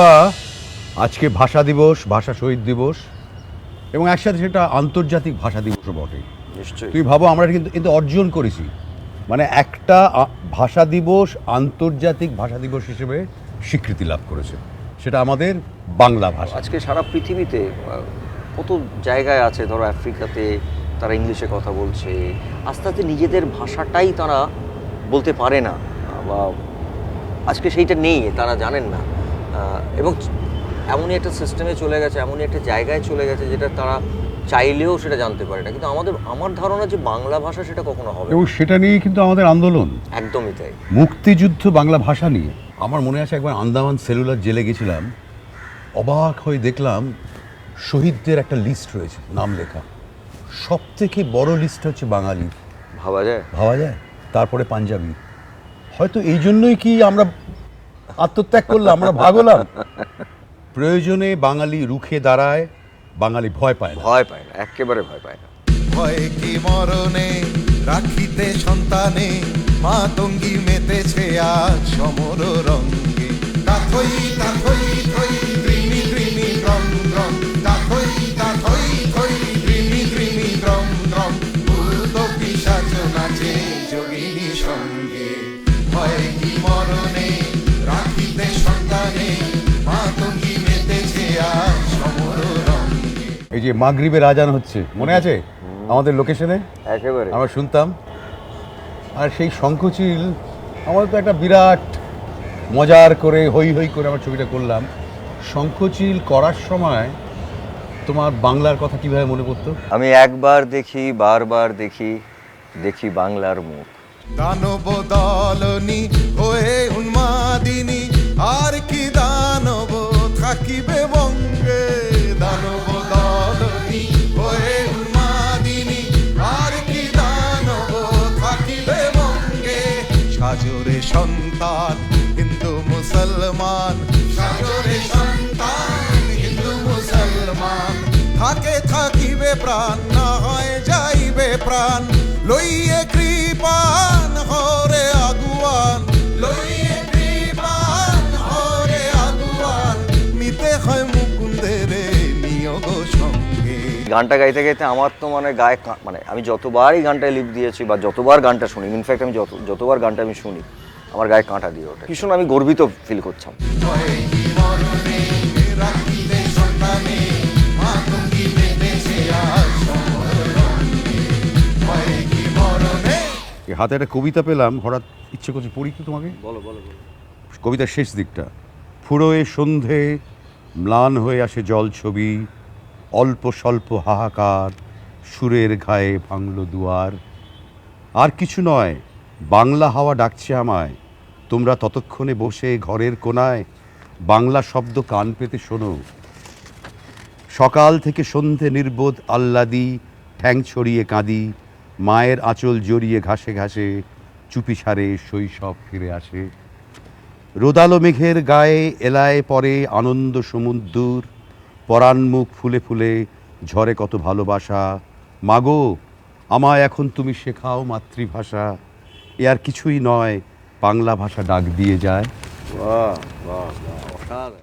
বাবা আজকে ভাষা দিবস, ভাষা শহীদ দিবস এবং একসাথে সেটা আন্তর্জাতিক ভাষা দিবসও বটে। নিশ্চয়ই। তুই ভাবো আমরা কিন্তু অর্জন করেছি, মানে একটা ভাষা দিবস আন্তর্জাতিক ভাষা দিবস হিসেবে স্বীকৃতি লাভ করেছে, সেটা আমাদের বাংলা ভাষা। আজকে সারা পৃথিবীতে কত জায়গায় আছে, ধরো আফ্রিকাতে তারা ইংলিশে কথা বলছে, আস্তে আস্তে নিজেদের ভাষাটাই তারা বলতে পারে না, বা আজকে সেইটা নেই, তারা জানেন না, এবং এমনই একটা সিস্টেমে চলে গেছে, এমনই একটা জায়গায় চলে গেছে যেটা তারা চাইলেও সেটা জানতে পারে না। কিন্তু আমার ধারণা যে বাংলা ভাষা সেটা কখনো হবে এবং সেটা নিয়ে কিন্তু আমাদের আন্দোলন, একদমই তাই। মুক্তিযুদ্ধ বাংলা ভাষা নিয়ে। আমার মনে আছে একবার আন্দামান সেলুলার জেলে গেছিলাম, অবাক হয়ে দেখলাম শহীদদের একটা লিস্ট রয়েছে, নাম লেখা। সব থেকে বড় লিস্ট হচ্ছে বাঙালির। ভাবা যায়। তারপরে পাঞ্জাবি। হয়তো এই জন্যই কি আমরা আত্মত্যাগ করলাম, আমরা ভাগলাম। প্রয়োজনে বাঙালি রুখে দাঁড়ায়, বাঙালি ভয় পায় না, একেবারে ভয় পায় না। ভয় কি মরণে রাখিতে সন্তানে, মাতঙ্গী মেতেছে আজ সমর রঙ্গে। তাথই তাথই থই দ্রিমি দ্রিমি দ্রম দ্রম, তাথই তাথই থই দ্রিমি দ্রিমি দ্রম দ্রম, ভূত পিশাচ নাচে যোগিনী সঙ্গে। ভয় কি মরণে রাখিতে সন্তানে, মাতঙ্গী মেতেছে আজ সমর রঙ্গে। এই যে মাগরিবের আজান হচ্ছে, মনে আছে আমাদের লোকেশনে একেবারে আমরা শুনতাম, আর সেই শঙ্খচিল আমাদের তো একটা বিরাট মজার করে হই হই করে আমরা ছবিটা করলাম। শঙ্খচিল করার সময় তোমার বাংলার কথা কিভাবে মনে পড়তো? আমি একবার দেখি, বারবার দেখি, দেখি বাংলার মুখ। দানব দলনি হয়ে উন্মাদিনী, আর কি দানব থাকিবে বঙ্গে। দানব দলনি হয়ে উন্মাদিনী, আর কি দানব থাকিবে বঙ্গে। সাজরে সন্তান হিন্দু মুসলমান, সাজরে সন্তান হিন্দু মুসলমান, থাকে থাকিবে প্রাণ, না হয় যাইবে প্রাণ। লইয়ে কৃপান হরে আগুয়ান, লইয়ে কৃপান হরে আগুয়ান, নিতে হয় মুকুন্দের নিয়োগ সঙ্গে। গানটা গাইতে গাইতে আমার তো মানে গায়ে মানে আমি যতবারই গানটায় লিপ দিয়েছি বা যতবার গানটা শুনি, ইনফ্যাক্ট আমি যতবার গানটা আমি শুনি আমার গায়ে কাঁটা দিয়ে ওঠে। ভীষণ আমি গর্বিত ফিল করছিলাম। ভয় কি মরণে রাখিতে সন্তানে, মাতঙ্গী মেতেছে আজ সমর রঙ্গে। ভয় কি মরণে। এই হাতে একটা কবিতা পেলাম, হঠাৎ ইচ্ছে করছে পড়ি কি তোমাকে? বলো। কবিতার শেষ দিকটা, ফুরোয় সন্ধে ম্লান হয়ে আসে জল ছবি, অল্প স্বল্প হাহাকার, সুরের ঘায়ে ভাঙল দুয়ার। আর কিছু নয়, বাংলা হাওয়া ডাকছে আমায়, তোমরা ততক্ষণে বসে ঘরের কোনায় বাংলা শব্দ কান পেতে শোনো। সকাল থেকে সন্ধে নির্বোধ আহ্লাদি, ঠ্যাং ছড়িয়ে কাঁদি, মায়ের আঁচল জড়িয়ে ঘাসে ঘাসে, চুপি সারে শৈশব ফিরে আসে। রোদালো মেঘের গায়ে এলায় পরে আনন্দ সমুদ্র, পরাণ মুখ ফুলে ফুলে ঝরে কত ভালোবাসা। মাগো আমায় এখন তুমি শেখাও মাতৃভাষা, এ আর কিছুই নয়, বাংলা ভাষা ডাক দিয়ে যায়। বাহ।